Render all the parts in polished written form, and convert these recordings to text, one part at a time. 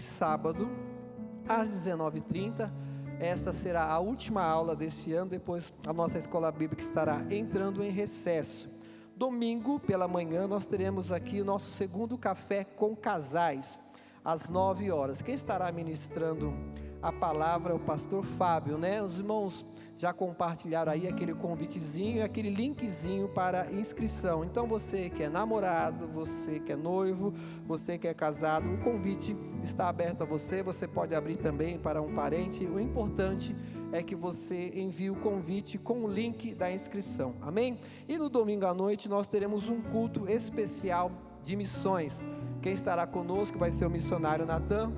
sábado, às 19h30. Esta será a última aula desse ano, depois a nossa escola bíblica estará entrando em recesso. Domingo, pela manhã, nós teremos aqui o nosso segundo café com casais, às 9h. Quem estará ministrando a palavra é o pastor Fábio, né? Os irmãos já compartilharam aí aquele convitezinho e aquele linkzinho para inscrição. Então você que é namorado, você que é noivo, você que é casado, o convite está aberto a você. Você pode abrir também para um parente. O importante é que você envie o convite com o link da inscrição, amém? E no domingo à noite nós teremos um culto especial de missões. Quem estará conosco vai ser o missionário Natan.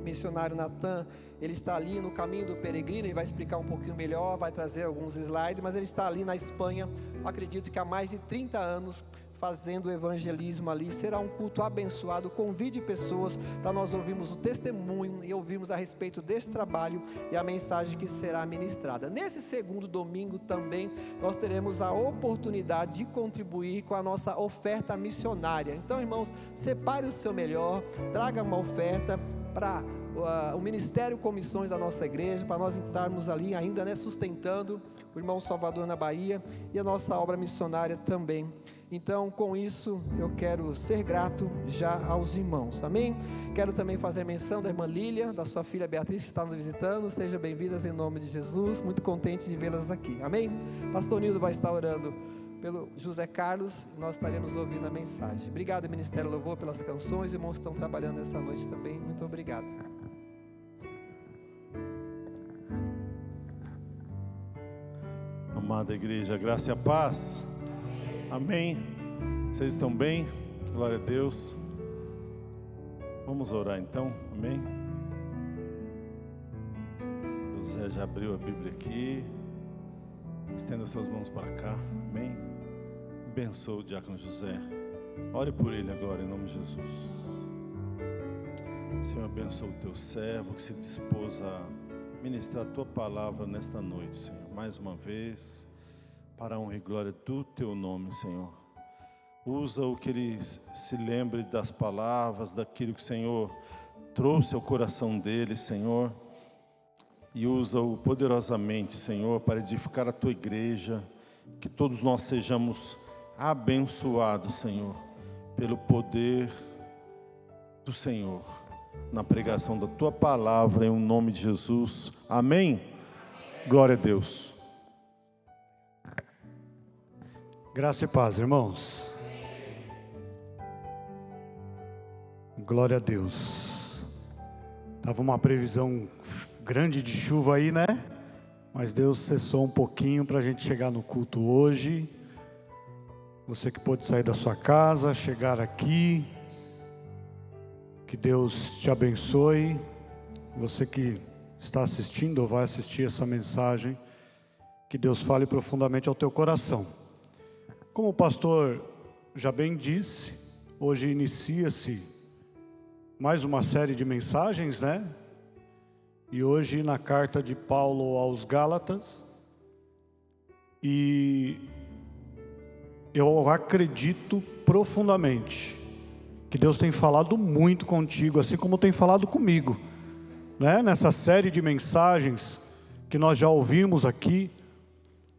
Missionário Natan, ele está ali no caminho do peregrino. Ele vai explicar um pouquinho melhor, vai trazer alguns slides, mas ele está ali na Espanha, acredito que há mais de 30 anos, fazendo evangelismo ali. Será um culto abençoado. Convide pessoas para nós ouvirmos o testemunho e ouvirmos a respeito desse trabalho e a mensagem que será ministrada. Nesse segundo domingo também nós teremos a oportunidade de contribuir com a nossa oferta missionária. Então, irmãos, separe o seu melhor, traga uma oferta para o Ministério com Missões da nossa igreja, para nós estarmos ali ainda, né, sustentando o irmão Salvador na Bahia e a nossa obra missionária também. Então, com isso, eu quero ser grato já aos irmãos, amém? Quero também fazer menção da irmã Lília, da sua filha Beatriz, que está nos visitando. Sejam bem-vindas em nome de Jesus, muito contente de vê-las aqui, amém? Pastor Nildo vai estar orando pelo José Carlos, e nós estaremos ouvindo a mensagem. Obrigado, Ministério Louvor, pelas canções. Os irmãos estão trabalhando essa noite também, muito obrigado. Amada igreja, graça e a paz. Amém. Vocês estão bem? Glória a Deus. Vamos orar então. Amém. José já abriu a Bíblia aqui. Estenda suas mãos para cá. Amém. Abençoe o diácono José. Ore por ele agora em nome de Jesus. Senhor, abençoe o teu servo que se dispôs a ministrar a tua palavra nesta noite, Senhor. Mais uma vez, para a honra e glória do teu nome, Senhor. Usa-o que ele se lembre das palavras, daquilo que o Senhor trouxe ao coração dele, Senhor. E usa-o poderosamente, Senhor, para edificar a tua igreja. Que todos nós sejamos abençoados, Senhor, pelo poder do Senhor, na pregação da tua palavra, em nome de Jesus. Amém? Glória a Deus. Graça e paz, irmãos. Glória a Deus. Estava uma previsão grande de chuva aí, né? Mas Deus cessou um pouquinho para a gente chegar no culto hoje. Você que pôde sair da sua casa, chegar aqui, que Deus te abençoe. Você que está assistindo ou vai assistir essa mensagem, que Deus fale profundamente ao teu coração. Como o pastor já bem disse, hoje inicia-se mais uma série de mensagens, né? E hoje na carta de Paulo aos Gálatas. E eu acredito profundamente que Deus tem falado muito contigo, assim como tem falado comigo, né? Nessa série de mensagens que nós já ouvimos aqui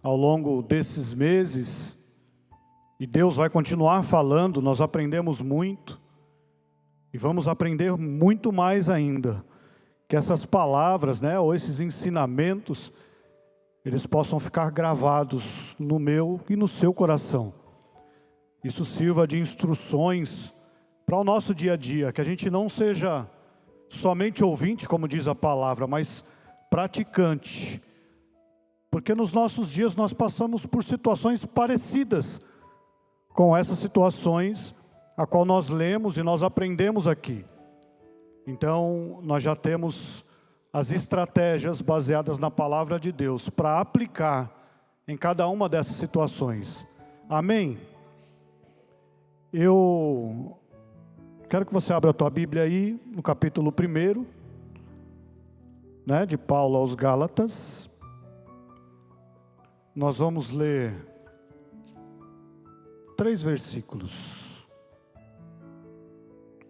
ao longo desses meses. E Deus vai continuar falando, nós aprendemos muito. E vamos aprender muito mais ainda. Que essas palavras, né, ou esses ensinamentos, eles possam ficar gravados no meu e no seu coração. Isso sirva de instruções para o nosso dia a dia. Que a gente não seja somente ouvinte, como diz a palavra, mas praticante. Porque nos nossos dias nós passamos por situações parecidas com essas situações a qual nós lemos e nós aprendemos aqui. Então, nós já temos as estratégias baseadas na palavra de Deus para aplicar em cada uma dessas situações. Amém? Eu quero que você abra a tua Bíblia aí, no capítulo 1, né, de Paulo aos Gálatas. Nós vamos ler 3 versículos.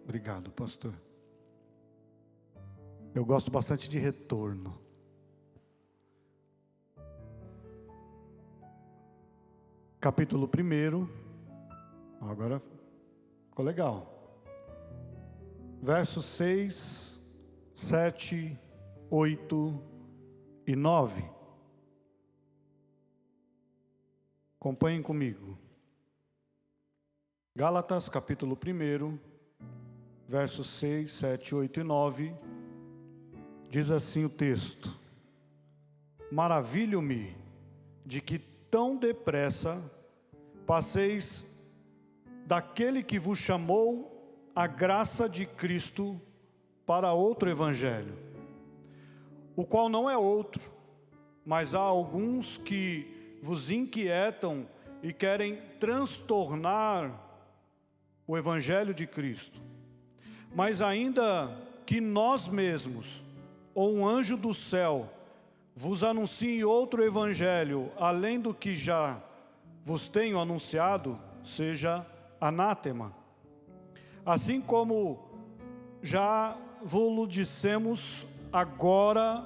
Obrigado, pastor. Eu gosto bastante de retorno. Capítulo 1, agora ficou legal. Versos 6, 7, 8 e 9. Acompanhem comigo. Gálatas, capítulo 1, versos 6, 7, 8 e 9. Diz assim o texto: maravilho-me de que tão depressa passeis daquele que vos chamou a graça de Cristo para outro evangelho, o qual não é outro, mas há alguns que vos inquietam e querem transtornar o evangelho de Cristo. Mas ainda que nós mesmos, ou um anjo do céu, vos anuncie outro evangelho, além do que já vos tenho anunciado, seja anátema. Assim como já vos dissemos, agora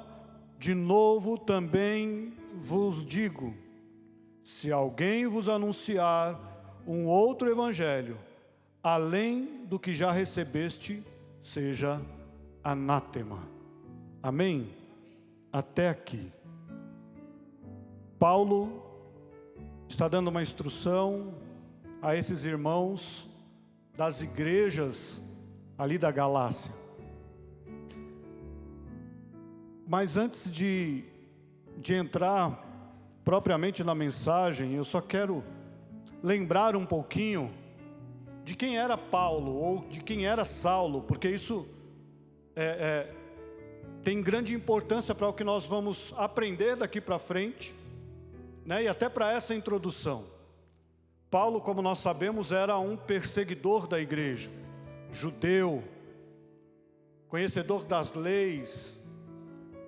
de novo também vos digo: se alguém vos anunciar um outro evangelho, além do que já recebeste, seja anátema. Amém? Até aqui. Paulo está dando uma instrução a esses irmãos das igrejas ali da Galácia. Mas antes de entrar propriamente na mensagem, eu só quero lembrar um pouquinho de quem era Paulo ou de quem era Saulo, porque isso tem grande importância para o que nós vamos aprender daqui para frente, né? E até para essa introdução. Paulo, como nós sabemos, era um perseguidor da igreja, judeu, conhecedor das leis,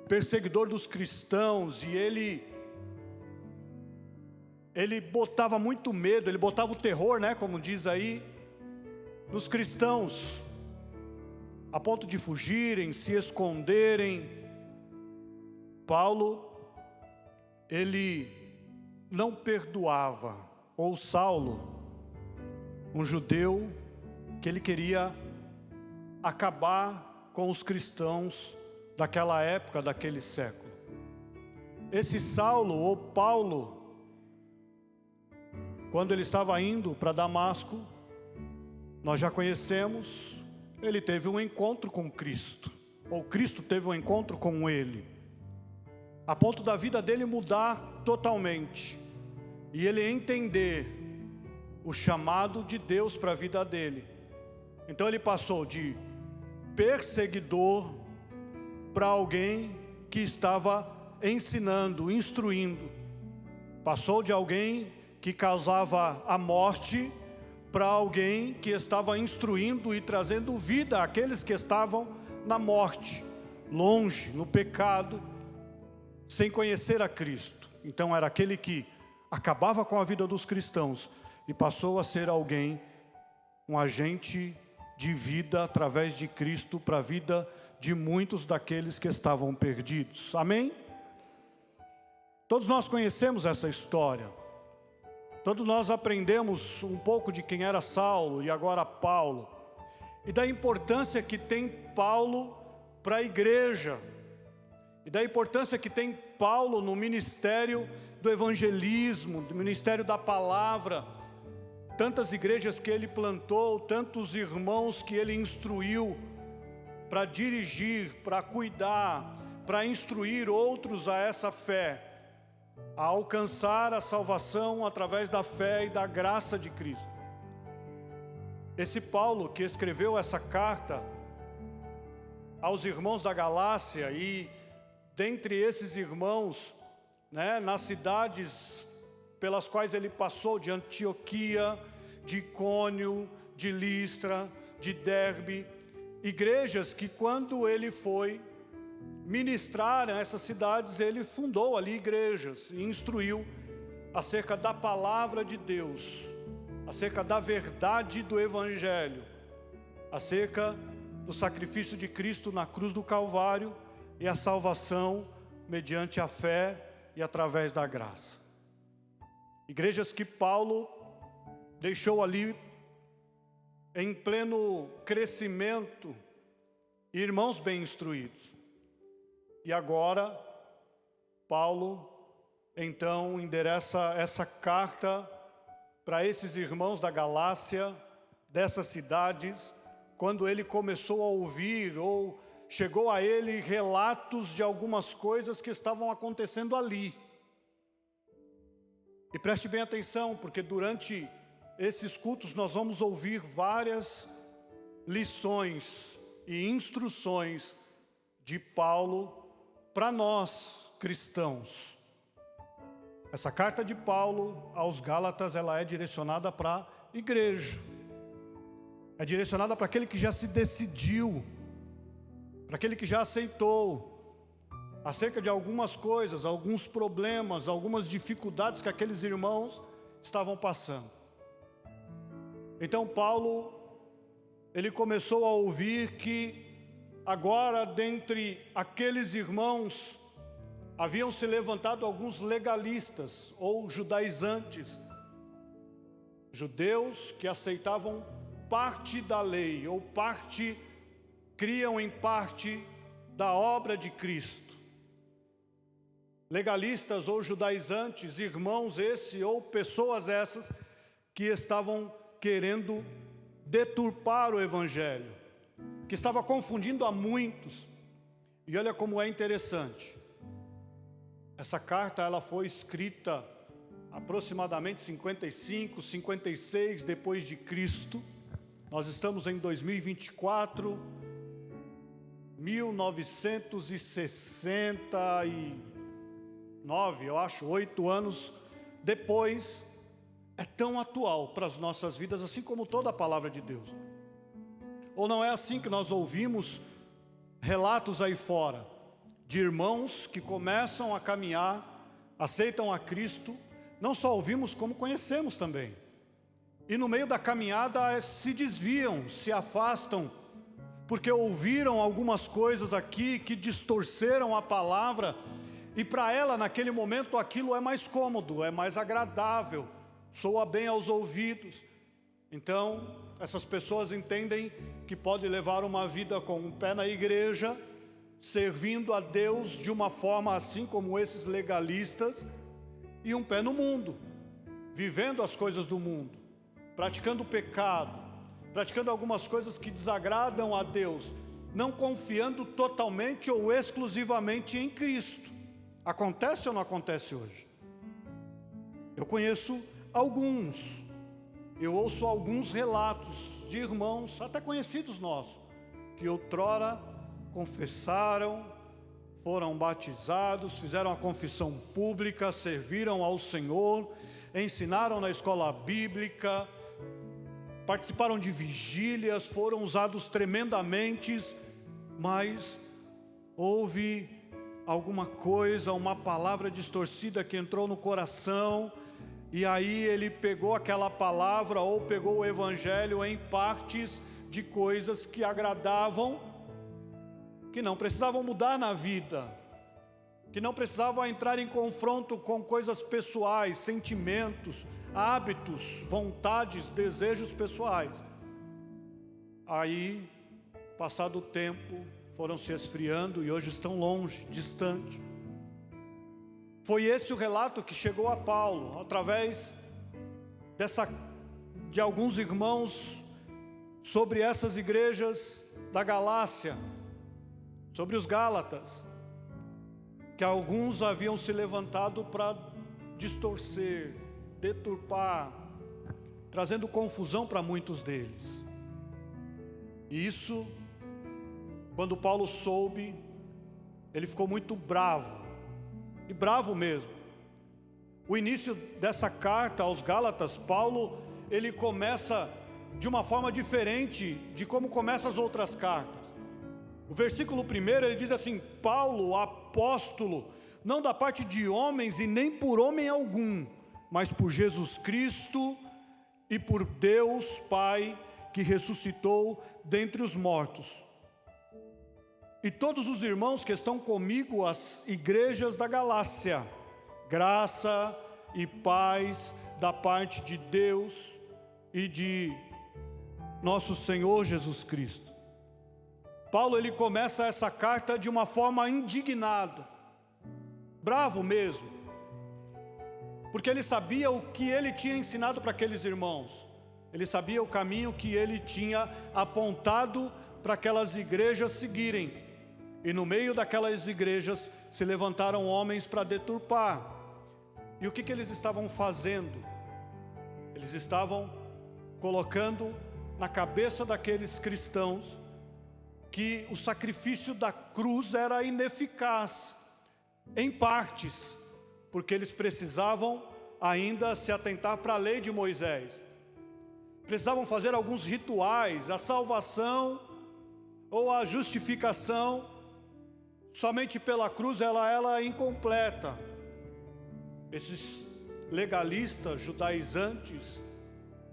perseguidor dos cristãos, e ele botava muito medo, ele botava o terror, né, como diz aí, nos cristãos, a ponto de fugirem, se esconderem. Paulo, ele não perdoava, ou Saulo, um judeu, que ele queria acabar com os cristãos daquela época, daquele século. Esse Saulo, ou Paulo, quando ele estava indo para Damasco, nós já conhecemos, ele teve um encontro com Cristo, ou Cristo teve um encontro com ele, a ponto da vida dele mudar totalmente, e ele entender o chamado de Deus para a vida dele. Então ele passou de perseguidor para alguém que estava ensinando, instruindo. Passou de alguém que causava a morte para alguém que estava instruindo e trazendo vida àqueles que estavam na morte, longe, no pecado, sem conhecer a Cristo. Então era aquele que acabava com a vida dos cristãos e passou a ser alguém, um agente de vida através de Cristo para a vida de muitos daqueles que estavam perdidos. Amém? Todos nós conhecemos essa história. Todos nós aprendemos um pouco de quem era Saulo e agora Paulo, e da importância que tem Paulo para a igreja, e da importância que tem Paulo no ministério do evangelismo, do ministério da palavra. Tantas igrejas que ele plantou, tantos irmãos que ele instruiu para dirigir, para cuidar, para instruir outros a essa fé, a alcançar a salvação através da fé e da graça de Cristo. Esse Paulo que escreveu essa carta aos irmãos da Galácia, e dentre esses irmãos, né, nas cidades pelas quais ele passou, de Antioquia, de Icônio, de Listra, de Derbe, igrejas que quando ele foi ministrar nessas cidades, ele fundou ali igrejas e instruiu acerca da palavra de Deus, acerca da verdade do evangelho, acerca do sacrifício de Cristo na cruz do Calvário e a salvação mediante a fé e através da graça. Igrejas que Paulo deixou ali em pleno crescimento, irmãos bem instruídos. E agora, Paulo, então, endereça essa carta para esses irmãos da Galácia, dessas cidades, quando ele começou a ouvir, ou chegou a ele relatos de algumas coisas que estavam acontecendo ali. E preste bem atenção, porque durante esses cultos nós vamos ouvir várias lições e instruções de Paulo para nós cristãos. Essa carta de Paulo aos Gálatas, ela é direcionada para a igreja. É direcionada para aquele que já se decidiu, para aquele que já aceitou acerca de algumas coisas, alguns problemas, algumas dificuldades que aqueles irmãos estavam passando. Então Paulo, ele começou a ouvir que agora dentre aqueles irmãos haviam se levantado alguns legalistas ou judaizantes, judeus que aceitavam parte da lei ou criam em parte da obra de Cristo. Legalistas ou judaizantes, irmãos ou pessoas essas que estavam querendo deturpar o evangelho, que estava confundindo a muitos. E olha como é interessante. Essa carta ela foi escrita aproximadamente 55, 56 depois de Cristo. Nós estamos em 2024, 1969, eu acho, 8 anos depois. É tão atual para as nossas vidas, assim como toda a palavra de Deus. Ou não é assim que nós ouvimos relatos aí fora, de irmãos que começam a caminhar, aceitam a Cristo, não só ouvimos como conhecemos também. E no meio da caminhada se desviam, se afastam, porque ouviram algumas coisas aqui que distorceram a palavra, e para ela naquele momento aquilo é mais cômodo, é mais agradável, soa bem aos ouvidos. Então essas pessoas entendem que pode levar uma vida com um pé na igreja, servindo a Deus de uma forma assim como esses legalistas, e um pé no mundo, vivendo as coisas do mundo, praticando o pecado, praticando algumas coisas que desagradam a Deus, não confiando totalmente ou exclusivamente em Cristo. Acontece ou não acontece hoje? Eu conheço alguns, eu ouço alguns relatos de irmãos, até conhecidos nossos, que outrora confessaram, foram batizados, fizeram a confissão pública, serviram ao Senhor, ensinaram na escola bíblica, participaram de vigílias, foram usados tremendamente, mas houve alguma coisa, uma palavra distorcida que entrou no coração, e aí ele pegou aquela palavra ou pegou o evangelho em partes de coisas que agradavam, que não precisavam mudar na vida, que não precisavam entrar em confronto com coisas pessoais, sentimentos, hábitos, vontades, desejos pessoais. Aí, passado o tempo, foram se esfriando e hoje estão longe, distante. Foi esse o relato que chegou a Paulo, através de alguns irmãos, sobre essas igrejas da Galácia, sobre os Gálatas, que alguns haviam se levantado para distorcer, deturpar, trazendo confusão para muitos deles. E isso, quando Paulo soube, ele ficou muito bravo, e bravo mesmo. O início dessa carta aos Gálatas, Paulo, ele começa de uma forma diferente de como começa as outras cartas. O versículo 1, ele diz assim: Paulo, apóstolo, não da parte de homens e nem por homem algum, mas por Jesus Cristo e por Deus Pai, que ressuscitou dentre os mortos, e todos os irmãos que estão comigo às igrejas da Galácia. Graça e paz da parte de Deus e de nosso Senhor Jesus Cristo. Paulo, ele começa essa carta de uma forma indignado, bravo mesmo, porque ele sabia o que ele tinha ensinado para aqueles irmãos, ele sabia o caminho que ele tinha apontado para aquelas igrejas seguirem, e no meio daquelas igrejas se levantaram homens para deturpar. E o que eles estavam fazendo? Eles estavam colocando na cabeça daqueles cristãos que o sacrifício da cruz era ineficaz, em partes, porque eles precisavam ainda se atentar para a lei de Moisés. Precisavam fazer alguns rituais, a salvação ou a justificação somente pela cruz ela é incompleta. Esses legalistas judaizantes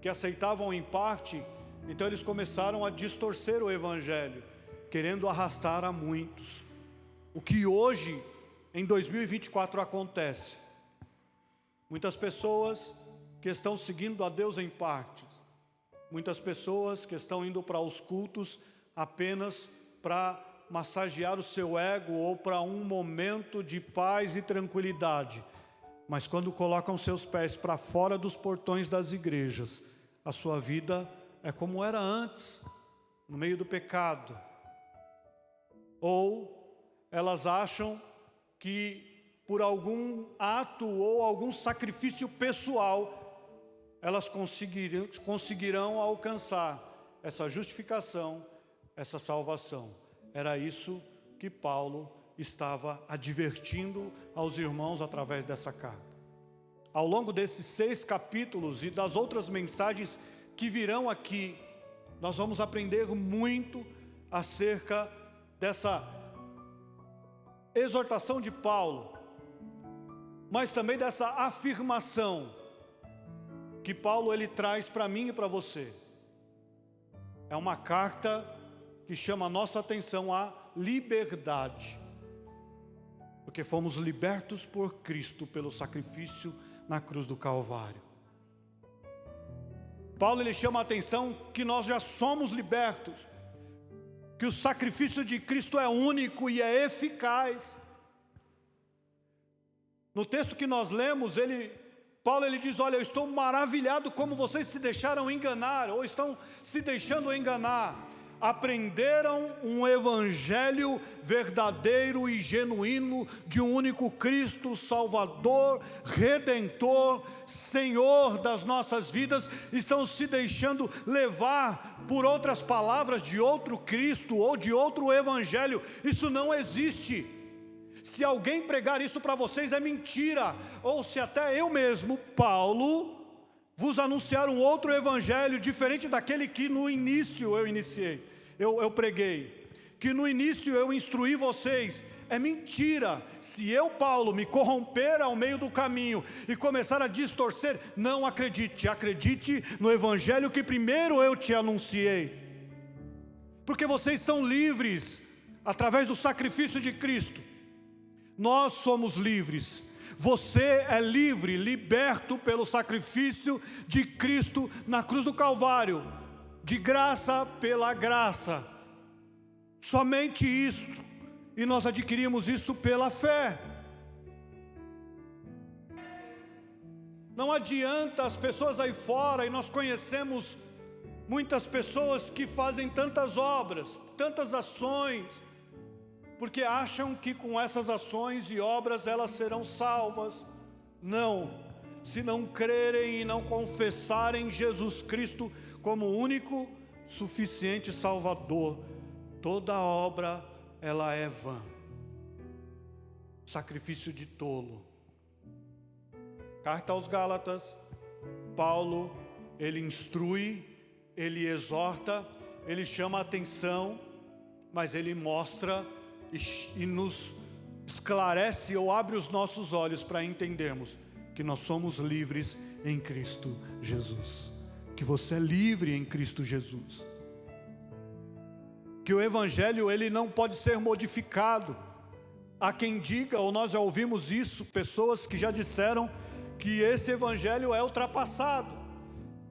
que aceitavam em parte, então eles começaram a distorcer o evangelho, querendo arrastar a muitos. O que hoje, em 2024, acontece. Muitas pessoas que estão seguindo a Deus em partes. Muitas pessoas que estão indo para os cultos apenas para massagear o seu ego ou para um momento de paz e tranquilidade. Mas quando colocam seus pés para fora dos portões das igrejas, a sua vida é como era antes, no meio do pecado. Ou elas acham que por algum ato ou algum sacrifício pessoal, elas conseguirão alcançar essa justificação, essa salvação. Era isso que Paulo estava advertindo aos irmãos através dessa carta. Ao longo desses 6 capítulos e das outras mensagens que virão aqui, nós vamos aprender muito acerca dessa exortação de Paulo, mas também dessa afirmação que Paulo ele traz para mim e para você. É uma carta que chama a nossa atenção à liberdade, porque fomos libertos por Cristo pelo sacrifício na cruz do Calvário. Paulo ele chama a atenção que nós já somos libertos, que o sacrifício de Cristo é único e é eficaz. No texto que nós lemos, Paulo ele diz: olha, eu estou maravilhado como vocês se deixaram enganar, ou estão se deixando enganar. Aprenderam um evangelho verdadeiro e genuíno de um único Cristo, Salvador, Redentor, Senhor das nossas vidas, estão se deixando levar por outras palavras de outro Cristo ou de outro evangelho. Isso não existe. Se alguém pregar isso para vocês é mentira, ou se até eu mesmo, Paulo, vos anunciar um outro evangelho diferente daquele que no início eu preguei, que no início eu instruí vocês, é mentira. Se eu, Paulo, me corromper ao meio do caminho e começar a distorcer, não acredite, acredite no evangelho que primeiro eu te anunciei, porque vocês são livres através do sacrifício de Cristo. Nós somos livres. Você é livre, liberto pelo sacrifício de Cristo na cruz do Calvário, de graça pela graça. Somente isto, e nós adquirimos isso pela fé. Não adianta as pessoas aí fora, e nós conhecemos muitas pessoas que fazem tantas obras, tantas ações, porque acham que com essas ações e obras elas serão salvas. Não, se não crerem e não confessarem Jesus Cristo como o único, suficiente Salvador, toda obra ela é vã, sacrifício de tolo. Carta aos Gálatas, Paulo, ele instrui, ele exorta, ele chama a atenção, mas ele mostra e nos esclarece ou abre os nossos olhos para entendermos que nós somos livres em Cristo Jesus, que você é livre em Cristo Jesus, que o evangelho ele não pode ser modificado. Há quem diga, ou nós já ouvimos isso, pessoas que já disseram que esse evangelho é ultrapassado,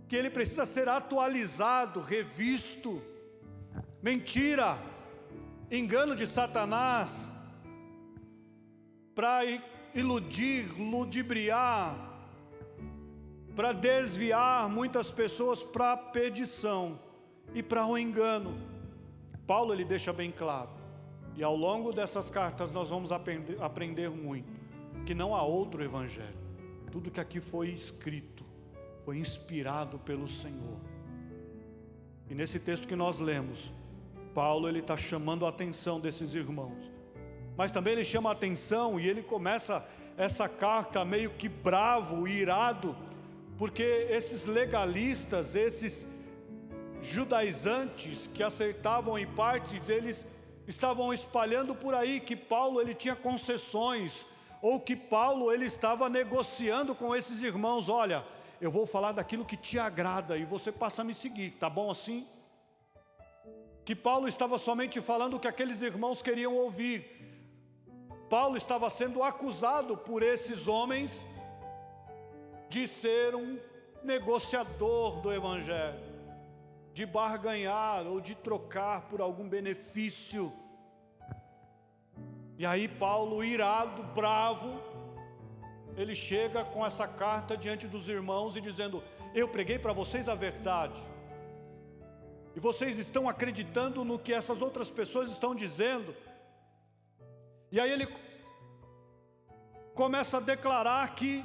que ele precisa ser atualizado, revisto. Mentira, engano de Satanás, para iludir, ludibriar, para desviar muitas pessoas para a perdição e para o engano. Paulo ele deixa bem claro, e ao longo dessas cartas nós vamos aprender muito, que não há outro evangelho. Tudo que aqui foi escrito, foi inspirado pelo Senhor. E nesse texto que nós lemos, Paulo ele está chamando a atenção desses irmãos, mas também ele chama a atenção e ele começa essa carta meio que bravo, irado, porque esses legalistas, esses judaizantes que aceitavam em partes, eles estavam espalhando por aí que Paulo ele tinha concessões, ou que Paulo ele estava negociando com esses irmãos. Olha, eu vou falar daquilo que te agrada e você passa a me seguir, tá bom assim? Que Paulo estava somente falando o que aqueles irmãos queriam ouvir. Paulo estava sendo acusado por esses homens de ser um negociador do evangelho, de barganhar ou de trocar por algum benefício. E aí Paulo, irado, bravo, ele chega com essa carta diante dos irmãos e dizendo: eu preguei para vocês a verdade, e vocês estão acreditando no que essas outras pessoas estão dizendo. E aí ele começa a declarar que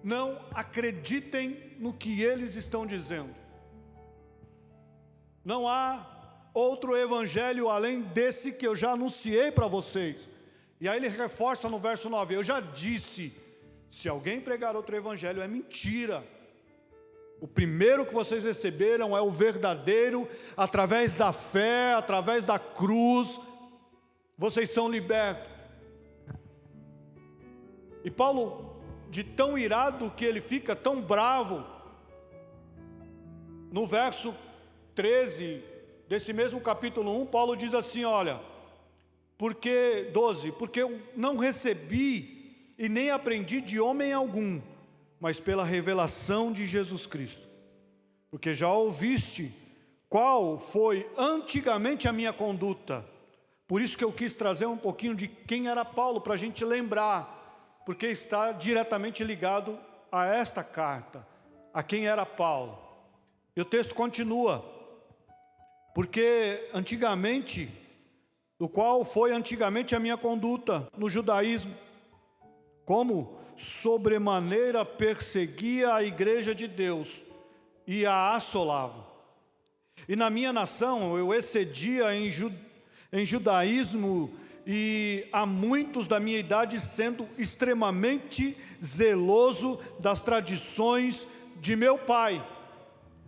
não acreditem no que eles estão dizendo. Não há outro evangelho além desse que eu já anunciei para vocês. E aí ele reforça no verso 9: eu já disse, se alguém pregar outro evangelho é mentira. O primeiro que vocês receberam é o verdadeiro, através da fé, através da cruz, vocês são libertos. E Paulo, de tão irado que ele fica, tão bravo, no verso 13 desse mesmo capítulo 1, Paulo diz assim: olha, porque eu não recebi e nem aprendi de homem algum, mas pela revelação de Jesus Cristo. Porque já ouviste qual foi antigamente a minha conduta. Por isso que eu quis trazer um pouquinho de quem era Paulo, para a gente lembrar, porque está diretamente ligado a esta carta, a quem era Paulo. E o texto continua: porque antigamente, do qual foi antigamente a minha conduta no judaísmo, como sobremaneira perseguia a igreja de Deus e a assolava. E na minha nação eu excedia em judaísmo, e a muitos da minha idade sendo extremamente zeloso das tradições de meu pai.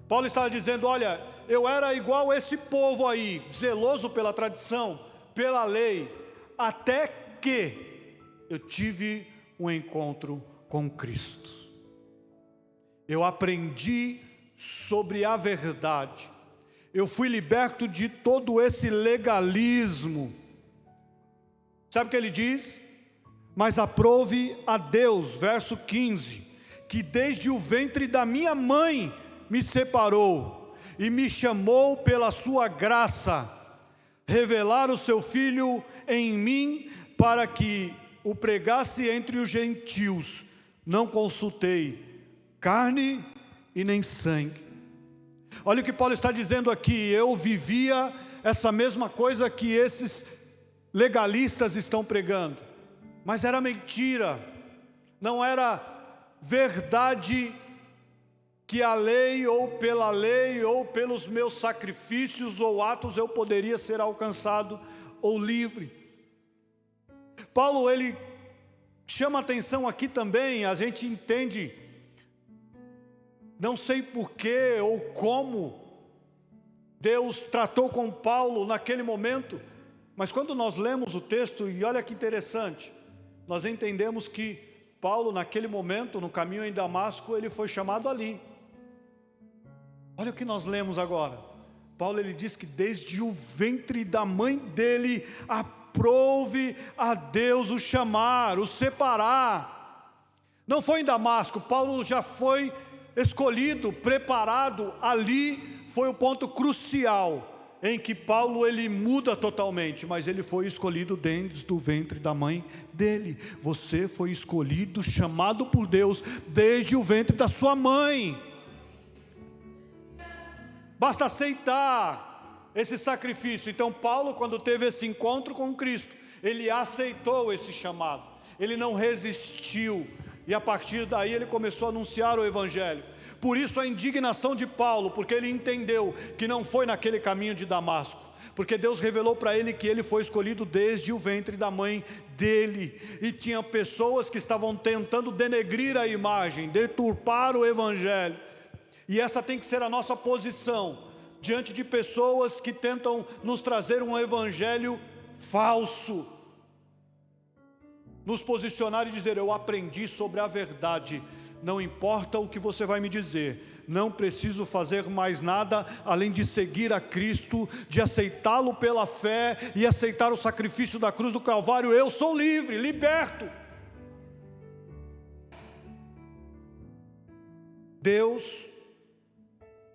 Paulo estava dizendo: olha, eu era igual esse povo aí, zeloso pela tradição, pela lei, até que eu tive um encontro com Cristo. Eu aprendi sobre a verdade. Eu fui liberto de todo esse legalismo. Sabe o que ele diz? Mas aprove a Deus, verso 15, que desde o ventre da minha mãe me separou e me chamou pela sua graça, revelar o seu Filho em mim, para que o pregasse entre os gentios. Não consultei carne e nem sangue. Olha o que Paulo está dizendo aqui: eu vivia essa mesma coisa que esses legalistas estão pregando, mas era mentira, não era verdade que a lei, ou pela lei, ou pelos meus sacrifícios ou atos eu poderia ser alcançado ou livre. Paulo ele chama atenção aqui também, a gente entende, não sei porquê ou como Deus tratou com Paulo naquele momento, mas quando nós lemos o texto, e olha que interessante, nós entendemos que Paulo naquele momento, no caminho em Damasco, ele foi chamado ali. Olha o que nós lemos agora: Paulo ele diz que desde o ventre da mãe dele aprouve a Deus o chamar, o separar. Não foi em Damasco, Paulo já foi escolhido, preparado. Ali foi o ponto crucial em que Paulo ele muda totalmente, mas ele foi escolhido desde o ventre da mãe dele. Você foi escolhido, chamado por Deus desde o ventre da sua mãe. Basta aceitar esse sacrifício. Então Paulo, quando teve esse encontro com Cristo, ele aceitou esse chamado, ele não resistiu, e a partir daí ele começou a anunciar o Evangelho. Por isso a indignação de Paulo, porque ele entendeu que não foi naquele caminho de Damasco, porque Deus revelou para ele que ele foi escolhido desde o ventre da mãe dele, e tinha pessoas que estavam tentando denegrir a imagem, deturpar o Evangelho, e essa tem que ser a nossa posição, diante de pessoas que tentam nos trazer um Evangelho falso, nos posicionar e dizer: eu aprendi sobre a verdade. Não importa o que você vai me dizer, não preciso fazer mais nada além de seguir a Cristo, de aceitá-lo pela fé e aceitar o sacrifício da cruz do Calvário. Eu sou livre, liberto. Deus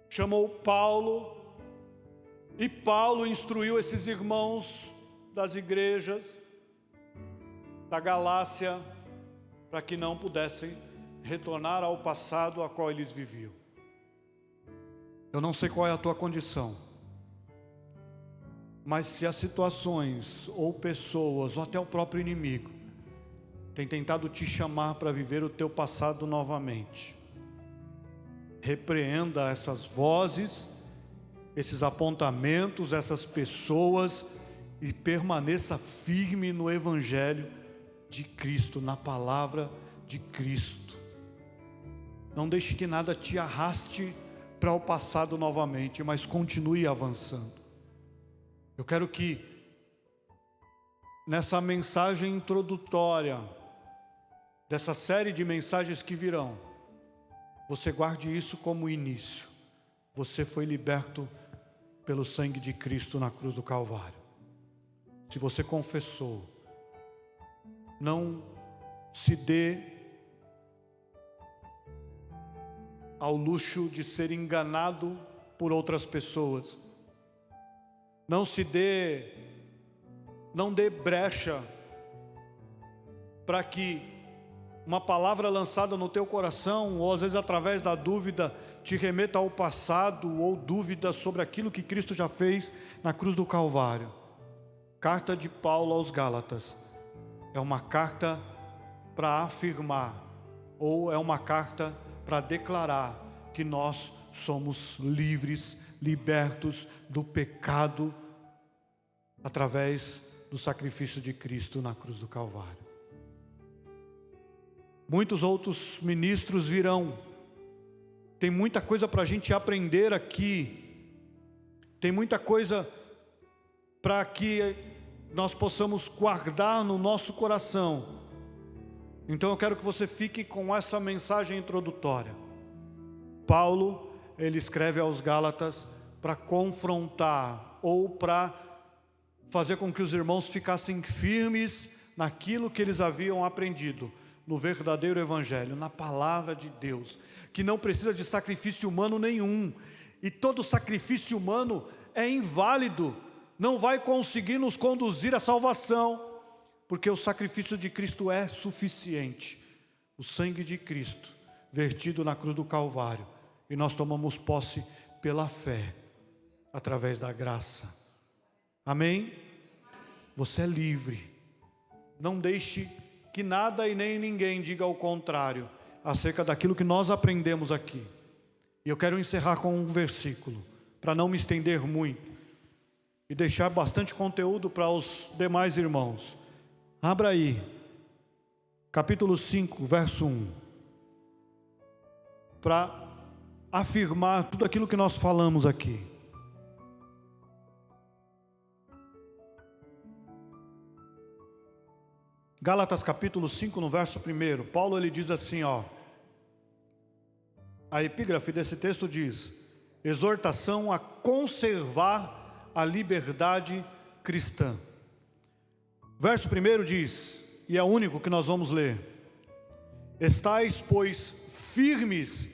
chamou Paulo, e Paulo instruiu esses irmãos das igrejas da Galácia para que não pudessem retornar ao passado a qual eles viviam. Eu não sei qual é a tua condição, mas se as situações ou pessoas ou até o próprio inimigo tem tentado te chamar para viver o teu passado novamente, repreenda essas vozes, esses apontamentos, essas pessoas, e permaneça firme no Evangelho de Cristo, na palavra de Cristo. Não deixe que nada te arraste para o passado novamente, mas continue avançando. Eu quero que nessa mensagem introdutória dessa série de mensagens que virão, você guarde isso como início. Você foi liberto pelo sangue de Cristo na cruz do Calvário. Se você confessou, não se dê ao luxo de ser enganado por outras pessoas. Não dê brecha para que uma palavra lançada no teu coração, ou às vezes através da dúvida, te remeta ao passado, ou dúvida sobre aquilo que Cristo já fez na cruz do Calvário. Carta de Paulo aos Gálatas é uma carta para afirmar, ou é uma carta para declarar que nós somos livres, libertos do pecado, através do sacrifício de Cristo na cruz do Calvário. Muitos outros ministros virão. Tem muita coisa para a gente aprender aqui. Tem muita coisa para que nós possamos guardar no nosso coração. Então eu quero que você fique com essa mensagem introdutória. Paulo, ele escreve aos Gálatas para confrontar, ou para fazer com que os irmãos ficassem firmes naquilo que eles haviam aprendido, no verdadeiro Evangelho, na palavra de Deus, que não precisa de sacrifício humano nenhum, e todo sacrifício humano é inválido, não vai conseguir nos conduzir à salvação, porque o sacrifício de Cristo é suficiente. O sangue de Cristo vertido na cruz do Calvário, e nós tomamos posse pela fé, através da graça. Amém? Você é livre. Não deixe que nada e nem ninguém diga o contrário acerca daquilo que nós aprendemos aqui. E eu quero encerrar com um versículo, para não me estender muito e deixar bastante conteúdo para os demais irmãos. Abra aí, capítulo 5, verso 1, para afirmar tudo aquilo que nós falamos aqui. Gálatas capítulo 5, no verso 1, Paulo ele diz assim, a epígrafe desse texto diz: exortação a conservar a liberdade cristã. Verso 1 diz, e é o único que nós vamos ler: estais, pois, firmes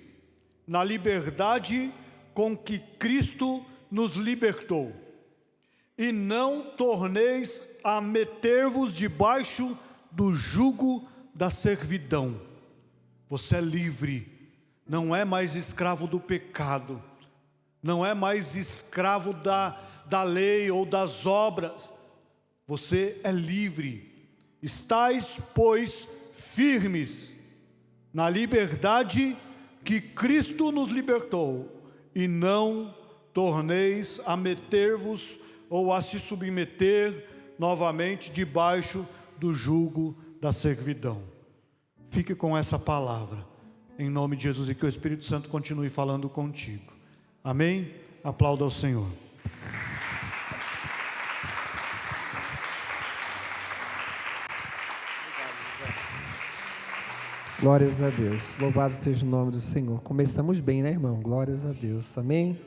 na liberdade com que Cristo nos libertou, e não torneis a meter-vos debaixo do jugo da servidão. Você é livre, não é mais escravo do pecado, não é mais escravo da lei ou das obras. Você é livre. Estais, pois, firmes na liberdade que Cristo nos libertou, e não torneis a meter-vos ou a se submeter novamente debaixo do jugo da servidão. Fique com essa palavra, em nome de Jesus, e que o Espírito Santo continue falando contigo. Amém? Aplauda ao Senhor. Glórias a Deus, louvado seja o nome do Senhor. Começamos bem, né, irmão? Glórias a Deus, amém?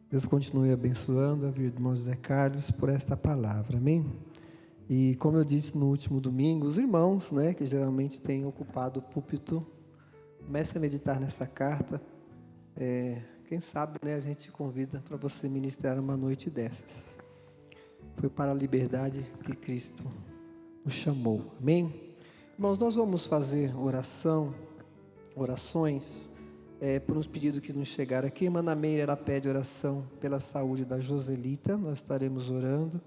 Deus continue abençoando a vida do irmão José Carlos por esta palavra, amém? E como eu disse no último domingo, os irmãos, né, que geralmente têm ocupado o púlpito, comece a meditar nessa carta. Quem sabe, né, a gente te convida para você ministrar uma noite dessas. Foi para a liberdade que Cristo nos chamou, amém? Irmãos, nós vamos fazer orações por uns pedidos que nos chegaram aqui. A irmã Nameira, ela pede oração pela saúde da Joselita, nós estaremos orando.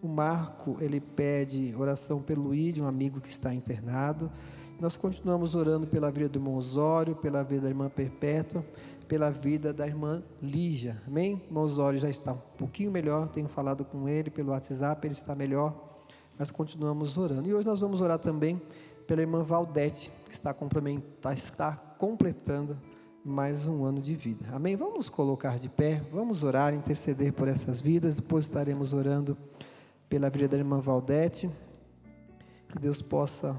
O Marco, ele pede oração pelo Luiz, um amigo que está internado. Nós continuamos orando pela vida do irmão Osório, pela vida da irmã Perpétua, pela vida da irmã Lígia, amém? O irmão Osório já está um pouquinho melhor, tenho falado com ele pelo WhatsApp, ele está melhor, mas continuamos orando. E hoje nós vamos orar também pela irmã Valdete, que está completando mais um ano de vida, amém? Vamos nos colocar de pé, vamos orar, interceder por essas vidas. Depois estaremos orando pela vida da irmã Valdete, que Deus possa